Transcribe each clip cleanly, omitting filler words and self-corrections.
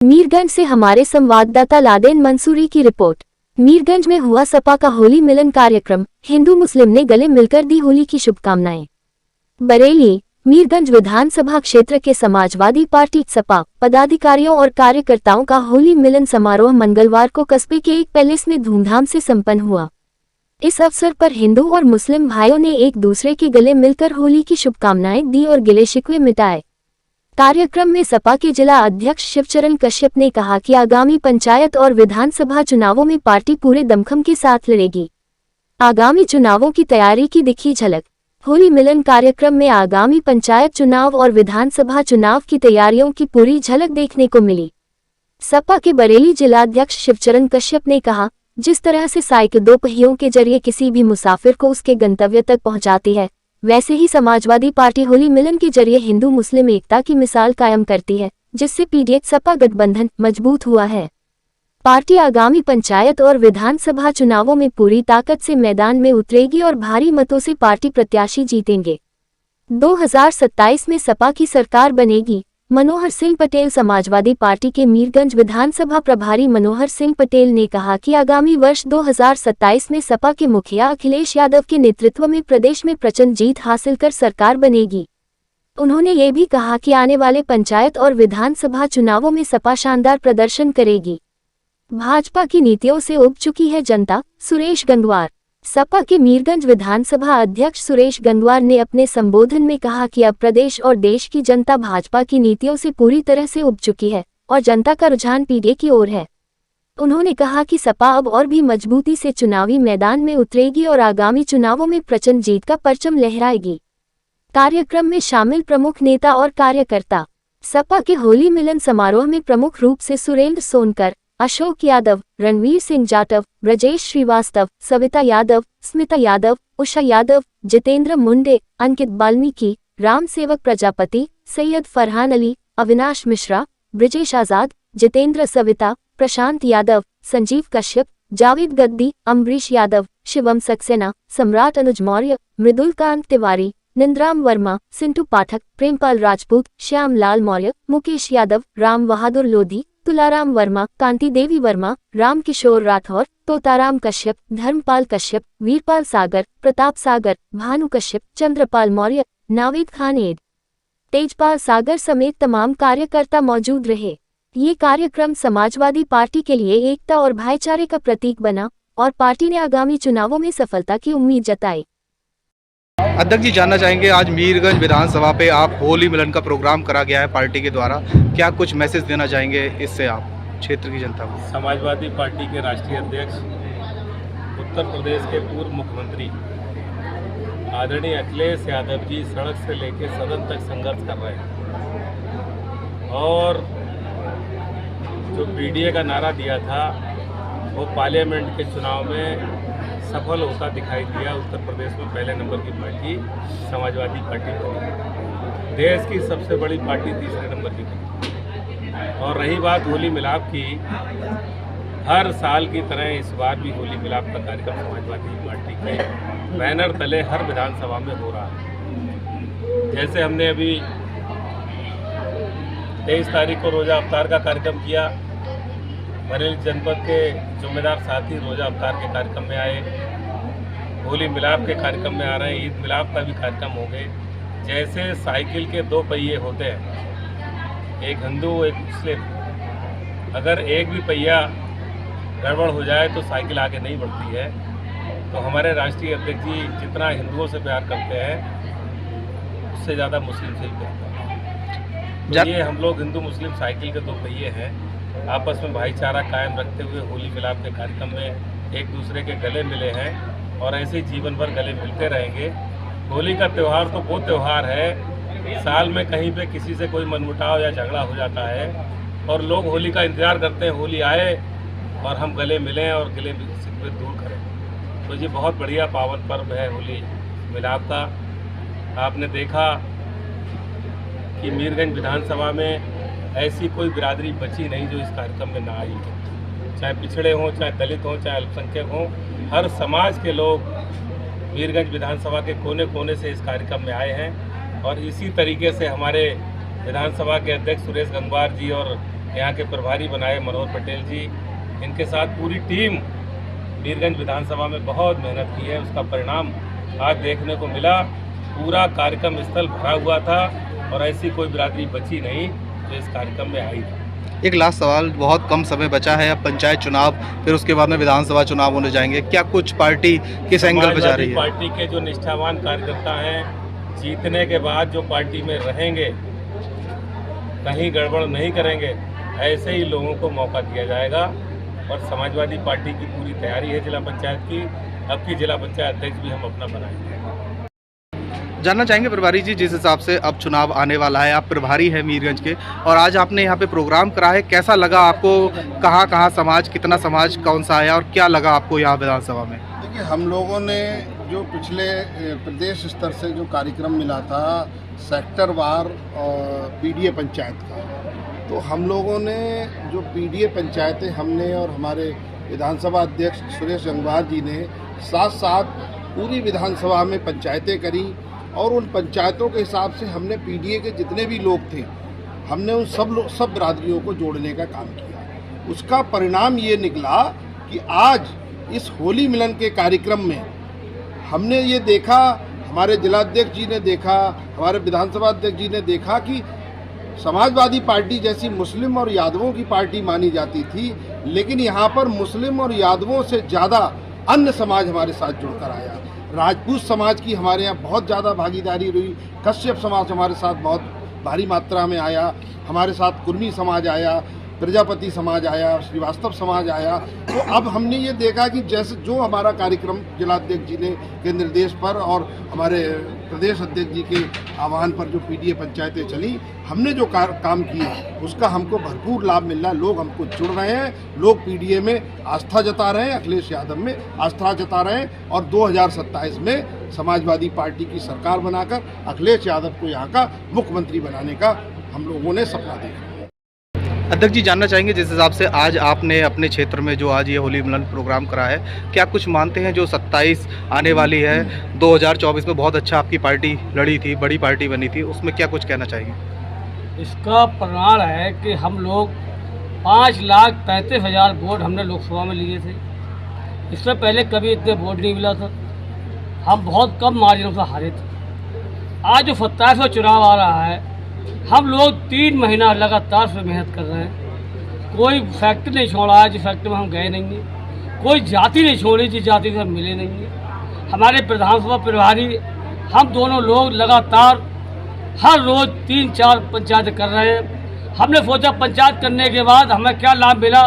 मीरगंज से हमारे संवाददाता लादेन मंसूरी की रिपोर्ट। मीरगंज में हुआ सपा का होली मिलन कार्यक्रम, हिंदू मुस्लिम ने गले मिलकर दी होली की शुभकामनाएं। बरेली, मीरगंज विधानसभा क्षेत्र के समाजवादी पार्टी सपा पदाधिकारियों और कार्यकर्ताओं का होली मिलन समारोह मंगलवार को कस्बे के एक पैलेस में धूमधाम से संपन्न हुआ। इस अवसर पर हिंदू और मुस्लिम भाइयों ने एक दूसरे के गले मिलकर होली की शुभकामनाएं दी और गिले शिकवे मिटाए। कार्यक्रम में सपा के जिला अध्यक्ष शिवचरण कश्यप ने कहा कि आगामी पंचायत और विधानसभा चुनावों में पार्टी पूरे दमखम के साथ लड़ेगी। आगामी चुनावों की तैयारी की दिखी झलक। होली मिलन कार्यक्रम में आगामी पंचायत चुनाव और विधानसभा चुनाव की तैयारियों की पूरी झलक देखने को मिली। सपा के बरेली जिलाध्यक्ष शिवचरण कश्यप ने कहा, जिस तरह से साइकिल दो पहियों के जरिए किसी भी मुसाफिर को उसके गंतव्य तक पहुंचाती है, वैसे ही समाजवादी पार्टी होली मिलन के जरिए हिंदू मुस्लिम एकता की मिसाल कायम करती है, जिससे पीडीएफ सपा गठबंधन मजबूत हुआ है। पार्टी आगामी पंचायत और विधानसभा चुनावों में पूरी ताकत से मैदान में उतरेगी और भारी मतों से पार्टी प्रत्याशी जीतेंगे। 2027 में सपा की सरकार बनेगी। मनोहर सिंह पटेल समाजवादी पार्टी के मीरगंज विधानसभा प्रभारी मनोहर सिंह पटेल ने कहा कि आगामी वर्ष 2027 में सपा के मुखिया अखिलेश यादव के नेतृत्व में प्रदेश में प्रचंड जीत हासिल कर सरकार बनेगी। उन्होंने ये भी कहा कि आने वाले पंचायत और विधानसभा चुनावों में सपा शानदार प्रदर्शन करेगी। भाजपा की नीतियों से उब चुकी है जनता, सुरेश गंगवार। सपा के मीरगंज विधानसभा अध्यक्ष सुरेश गंगवार ने अपने संबोधन में कहा कि अब प्रदेश और देश की जनता भाजपा की नीतियों से पूरी तरह से उब चुकी है और जनता का रुझान पीडीए की ओर है। उन्होंने कहा कि सपा अब और भी मजबूती से चुनावी मैदान में उतरेगी और आगामी चुनावों में प्रचंड जीत का परचम लहराएगी। कार्यक्रम में शामिल प्रमुख नेता और कार्यकर्ता। सपा के होली मिलन समारोह में प्रमुख रूप से सुरेंद्र सोनकर, अशोक यादव, रणवीर सिंह जाटव, ब्रजेश श्रीवास्तव, सविता यादव, स्मिता यादव, उषा यादव, जितेंद्र मुंडे, अंकित बाल्मीकि, राम सेवक प्रजापति, सैयद फरहान अली, अविनाश मिश्रा, ब्रिजेश आजाद, जितेंद्र सविता, प्रशांत यादव, संजीव कश्यप, जावेद गद्दी, अम्बरीश यादव, शिवम सक्सेना, सम्राट अनुज मौर्य, मृदुलकांत तिवारी, निंद्राम वर्मा, सिंटू पाठक, प्रेमपाल राजपूत, श्याम लाल मौर्य, मुकेश यादव, राम बहादुर लोधी, तुलाराम वर्मा, कांति देवी वर्मा, राम किशोर राठौर, तोताराम कश्यप, धर्मपाल कश्यप, वीरपाल सागर, प्रताप सागर, भानु कश्यप, चंद्रपाल मौर्य, नावेद खान एड, तेजपाल सागर समेत तमाम कार्यकर्ता मौजूद रहे। ये कार्यक्रम समाजवादी पार्टी के लिए एकता और भाईचारे का प्रतीक बना और पार्टी ने आगामी चुनावों में सफलता की उम्मीद जताई। अध्यक्ष जी, जानना चाहेंगे, आज मीरगंज विधानसभा पे आप होली मिलन का प्रोग्राम करा गया है पार्टी के द्वारा, क्या कुछ मैसेज देना चाहेंगे इससे आप क्षेत्र की जनता को? समाजवादी पार्टी के राष्ट्रीय अध्यक्ष, उत्तर प्रदेश के पूर्व मुख्यमंत्री आदरणीय अखिलेश यादव जी सड़क से लेकर सदन तक संघर्ष कर रहे हैं और जो पीडीए का नारा दिया था वो पार्लियामेंट के चुनाव में सफल होता दिखाई दिया। उत्तर प्रदेश में पहले नंबर की पार्टी समाजवादी पार्टी बनी, देश की सबसे बड़ी पार्टी तीसरे नंबर की बनी। और रही बात होली मिलाप की, हर साल की तरह इस बार भी होली मिलाप का कार्यक्रम समाजवादी पार्टी के बैनर तले हर विधानसभा में हो रहा है। जैसे हमने अभी 23 तारीख को रोजा अवतार का कार्यक्रम किया, बरेली जनपद के जिम्मेदार साथी रोजा अवतार के कार्यक्रम में आए, होली मिलाप के कार्यक्रम में आ रहे हैं, ईद मिलाप का भी कार्यक्रम हो गए। जैसे साइकिल के दो पहिए होते हैं, एक हिंदू एक मुस्लिम, अगर एक भी पहिया गड़बड़ हो जाए तो साइकिल आगे नहीं बढ़ती है। तो हमारे राष्ट्रीय अध्यक्ष जी जितना हिंदुओं से प्यार करते हैं उससे ज़्यादा मुस्लिम से ही प्यार करते हैं। तो ये हम लोग हिंदू मुस्लिम साइकिल के दो पहिए हैं, आपस में भाईचारा कायम रखते हुए होली मिलाप के कार्यक्रम में एक दूसरे के गले मिले हैं और ऐसे ही जीवन भर गले मिलते रहेंगे। होली का त्यौहार तो वो त्यौहार है, साल में कहीं पे किसी से कोई मनमुटाव या झगड़ा हो जाता है और लोग होली का इंतजार करते हैं, होली आए और हम गले मिलें और गले शिकवे दूर करें। तो ये बहुत बढ़िया पावन पर्व है होली मिलाप का। आपने देखा कि मीरगंज विधानसभा में ऐसी कोई बिरादरी बची नहीं जो इस कार्यक्रम में ना आई हो, चाहे पिछड़े हों, चाहे दलित हों, चाहे अल्पसंख्यक हों, हर समाज के लोग मीरगंज विधानसभा के कोने कोने से इस कार्यक्रम में आए हैं। और इसी तरीके से हमारे विधानसभा के अध्यक्ष सुरेश गंगवार जी और यहाँ के प्रभारी बनाए मनोहर पटेल जी, इनके साथ पूरी टीम मीरगंज विधानसभा में बहुत मेहनत की है। उसका परिणाम आज देखने को मिला। पूरा कार्यक्रम स्थल भरा हुआ था और ऐसी कोई बिरादरी बची नहीं जो इस कार्यक्रम में आई थी। एक लास्ट सवाल, बहुत कम समय बचा है, अब पंचायत चुनाव, फिर उसके बाद में विधानसभा चुनाव होने जाएंगे, क्या कुछ पार्टी किस एंगल पे जा रही है? पार्टी के जो निष्ठावान कार्यकर्ता हैं, जीतने के बाद जो पार्टी में रहेंगे, कहीं गड़बड़ नहीं करेंगे, ऐसे ही लोगों को मौका दिया जाएगा। और समाजवादी पार्टी की पूरी तैयारी है जिला पंचायत की। अब की जिला पंचायत अध्यक्ष भी हम अपना बनाएंगे। जानना चाहेंगे प्रभारी जी, जिस हिसाब से अब चुनाव आने वाला है, आप प्रभारी हैं मीरगंज के और आज आपने यहाँ पे प्रोग्राम करा है, कैसा लगा आपको? कहाँ समाज, कितना समाज, कौन सा आया और क्या लगा आपको यहाँ विधानसभा में? देखिए, हम लोगों ने जो पिछले प्रदेश स्तर से जो कार्यक्रम मिला था सेक्टर वार और पीडीए पंचायत का, तो हम लोगों ने जो पीडीए पंचायतें हमने और हमारे विधानसभा अध्यक्ष सुरेश गंगवार जी ने साथ साथ पूरी विधानसभा में पंचायतें करी और उन पंचायतों के हिसाब से हमने पीडीए के जितने भी लोग थे, हमने उन सब बिरादरियों को जोड़ने का काम किया। उसका परिणाम ये निकला कि आज इस होली मिलन के कार्यक्रम में हमने ये देखा, हमारे जिलाध्यक्ष जी ने देखा, हमारे विधानसभा अध्यक्ष जी ने देखा कि समाजवादी पार्टी जैसी मुस्लिम और यादवों की पार्टी मानी जाती थी, लेकिन यहाँ पर मुस्लिम और यादवों से ज़्यादा अन्य समाज हमारे साथ जुड़कर आया। राजपूत समाज की हमारे यहाँ बहुत ज़्यादा भागीदारी रही, कश्यप समाज हमारे साथ बहुत भारी मात्रा में आया, हमारे साथ कुर्मी समाज आया, प्रजापति समाज आया, श्रीवास्तव समाज आया। तो अब हमने ये देखा कि जैसे जो हमारा कार्यक्रम जिलाध्यक्ष जी ने के निर्देश पर और हमारे प्रदेश अध्यक्ष जी के आह्वान पर जो पीडीए पंचायतें चली, हमने जो काम किया उसका हमको भरपूर लाभ मिल रहा है। लोग हमको जुड़ रहे हैं, लोग पीडीए में आस्था जता रहे हैं, अखिलेश यादव में आस्था जता रहे हैं और 2027 में समाजवादी पार्टी की सरकार बनाकर अखिलेश यादव को यहाँ का मुख्यमंत्री बनाने का हम लोगों ने सपना देखा। अध्यक्ष जी, जानना चाहेंगे जिस हिसाब से आज आपने अपने क्षेत्र में जो आज ये होली मिलन प्रोग्राम करा है, क्या कुछ मानते हैं जो 27 आने वाली है, 2024 में बहुत अच्छा आपकी पार्टी लड़ी थी, बड़ी पार्टी बनी थी, उसमें क्या कुछ कहना चाहेंगे? इसका परिणाम है कि हम लोग 5,35,000 वोट हमने लोकसभा में लिए थे। इससे पहले कभी इतने वोट नहीं मिला था, हम बहुत कम मार्जिनों से हारे थे। आज जो 27वां चुनाव आ रहा है, हम लोग 3 महीना लगातार से मेहनत कर रहे हैं। कोई फैक्ट्री नहीं छोड़ा है जिस फैक्ट्री में हम गए नहीं हैं, कोई जाति नहीं छोड़ी जिस जाति से हम मिले नहीं हैं। हमारे विधानसभा प्रभारी हम दोनों लोग लगातार हर रोज़ 3-4 पंचायत कर रहे हैं। हमने सोचा पंचायत करने के बाद हमें क्या लाभ मिला।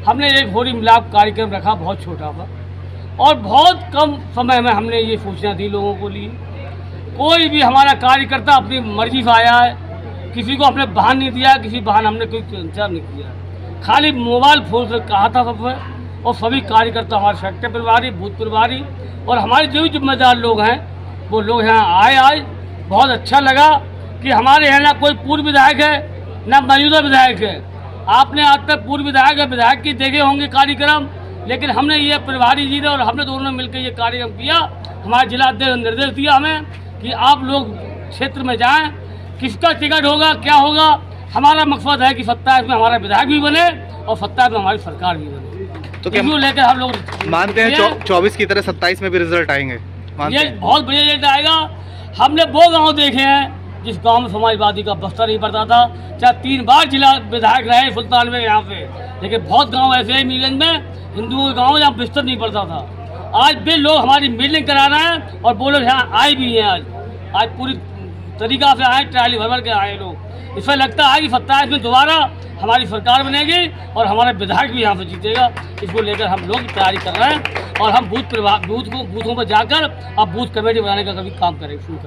हमने एक होली मिलाप कार्यक्रम रखा, बहुत छोटा था और बहुत कम समय में हमने ये सूचना दी लोगों को लिए। कोई भी हमारा कार्यकर्ता अपनी मर्जी से आया है, किसी को अपने बहान नहीं दिया, किसी बहान हमने कोई इंतजार नहीं किया। खाली मोबाइल फोन से कहा था सबसे, और सभी कार्यकर्ता हमारे सेक्टर प्रभारी, बूथ प्रभारी और हमारे जो भी जिम्मेदार लोग हैं वो लोग यहाँ आए। आज बहुत अच्छा लगा कि हमारे यहाँ ना कोई पूर्व विधायक है ना मौजूदा विधायक है। आपने आज तक पूर्व विधायक की देखे होंगे कार्यक्रम, लेकिन हमने ये प्रभारी जी ने और हमने दोनों मिलकर ये कार्यक्रम किया। हमारे जिला अध्यक्ष ने निर्देश दिया हमें कि आप लोग क्षेत्र में जाएं, किसका टिकट होगा, क्या होगा। हमारा मकसद है कि 27 में हमारा विधायक भी बने और 27 में हमारी सरकार भी बने। तो क्या लेकर हम लोग मानते हैं 24 की तरह 27 में भी रिजल्ट आएंगे? ये बहुत बढ़िया रिजल्ट आएगा। हमने वो गाँव देखे हैं जिस गांव में समाजवादी का बस्ता नहीं पड़ता था, चाहे 3 बार जिला विधायक रहे सुल्तान में यहाँ पे, लेकिन बहुत गांव ऐसे हैं मीरगंज में, हिंदुओं के गाँव जहाँ बिस्तर नहीं पड़ता था। आज भी लोग हमारी मीटिंग करा रहे हैं और वो लोग यहाँ आए भी हैं। आज पूरी तरीका से आए, ट्राली भर के आए लोग। इसमें लगता है कि 27 में दोबारा हमारी सरकार बनेगी और हमारा विधायक भी यहाँ से जीतेगा। इसको लेकर हम लोग तैयारी कर रहे हैं और हम बूथों पर जाकर अब बूथ कमेटी बनाने का कभी काम करेंगे।